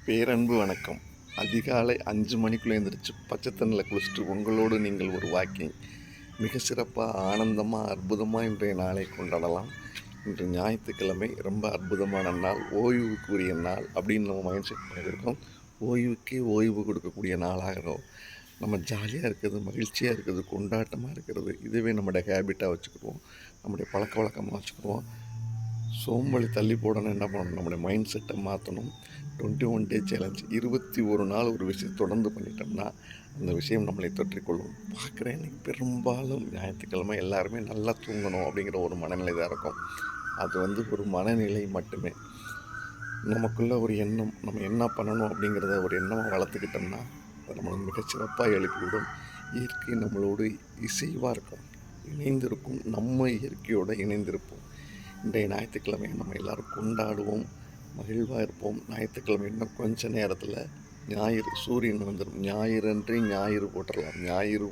பேரன்பு வணக்கம். அதிகாலை 5 மணிக்குள்ளே எழுந்திரிச்சு பச்சை தண்ணியில் குளிச்சுட்டு உங்களோடு நீங்கள் ஒரு வாக்கிங் மிக சிறப்பாக ஆனந்தமாக அற்புதமாக இன்றைய நாளை கொண்டாடலாம். இன்று ஞாயிற்றுக்கிழமை ரொம்ப அற்புதமான நாள், ஓய்வுக்குரிய நாள் அப்படின்னு நம்ம மைண்ட் செட் பண்ணியிருக்கோம். ஓய்வுக்கே ஓய்வு கொடுக்கக்கூடிய நாளாகிறோம். நம்ம ஜாலியாக இருக்கிறது, மகிழ்ச்சியாக இருக்கிறது, கொண்டாட்டமாக இருக்கிறது, இதுவே நம்முடைய ஹேபிட்டாக வச்சுக்கிடுவோம், நம்முடைய பழக்க வழக்கமாக வச்சுக்கிடுவோம். சோம்பலை தள்ளி போடணும். என்ன பண்ணணும்? நம்முடைய மைண்ட் செட்டை மாற்றணும். 21 டே சேலஞ்ச், 21 நாள் ஒரு விஷயம் தொடர்ந்து பண்ணிட்டோம்னா அந்த விஷயம் நம்மளை தொற்றிக்கொள்ளும். பார்க்குறேன் இன்றைக்கி பெரும்பாலும் ஞாயிற்றுக்கிழமை எல்லாருமே நல்லா தூங்கணும் அப்படிங்கிற ஒரு மனநிலை தான் இருக்கும். அது ஒரு மனநிலை மட்டுமே. நமக்குள்ள ஒரு எண்ணம், நம்ம என்ன பண்ணணும் அப்படிங்கிறத ஒரு எண்ணமாக வளர்த்துக்கிட்டோம்னா அது நம்மளை மிகச்சிறப்பாக எழுப்பிவிடும். இயற்கை நம்மளோடு இசைவாக இருக்கும், இணைந்திருக்கும். நம்ம இயற்கையோடு இணைந்திருப்போம். இன்றைய ஞாயிற்றுக்கிழமையை நம்ம எல்லோரும் கொண்டாடுவோம், மகிழ்வாக இருப்போம். ஞாயிற்றுக்கிழமை இன்னும் கொஞ்ச நேரத்தில் ஞாயிறு, சூரியன் வந்துடும். ஞாயிறன்றே ஞாயிறு போட்டுடலாம். ஞாயிறு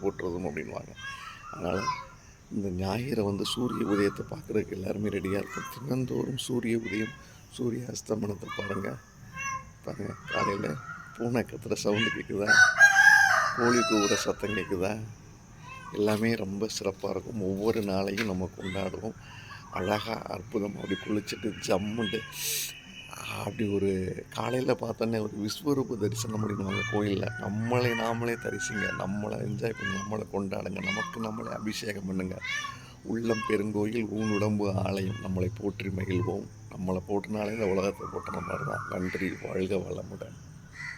போட்டுறதும் அப்படின்வாங்க. அதனால் இந்த ஞாயிறை சூரிய உதயத்தை பார்க்குறதுக்கு எல்லாருமே ரெடியாக இருக்கும். தினந்தோறும் சூரிய உதயம், சூரிய அஸ்தமனத்தை பாருங்கள். காலையில் பூனை கத்துற சவுண்டு கேட்குதா, கோழி கூவுற சத்தம் கேட்குதா, எல்லாமே ரொம்ப சிறப்பாக இருக்கும். ஒவ்வொரு நாளையும் நம்ம கொண்டாடுவோம். அழகாக அற்புதமாக அப்படி குளிச்சுட்டு ஜம்முண்டு அப்படி ஒரு காலையில் பார்த்தோன்னே ஒரு விஸ்வரூப தரிசனம் அப்படின்வாங்க கோயிலில். நம்மளை நாமளே தரிசிங்க, நம்மளை என்ஜாய் பண்ணி, நம்மளை கொண்டாடுங்க, நமக்கு நம்மளே அபிஷேகம் பண்ணுங்கள். உள்ளம் பெருங்கோயில், ஊனுடம்பு ஆலயம். நம்மளை போற்றி மகிழ்வோம். நம்மளை போற்றினாலே இந்த உலகத்தை போட்டுற மாதிரி தான். நன்றி. வாழ்க வளமுடன்.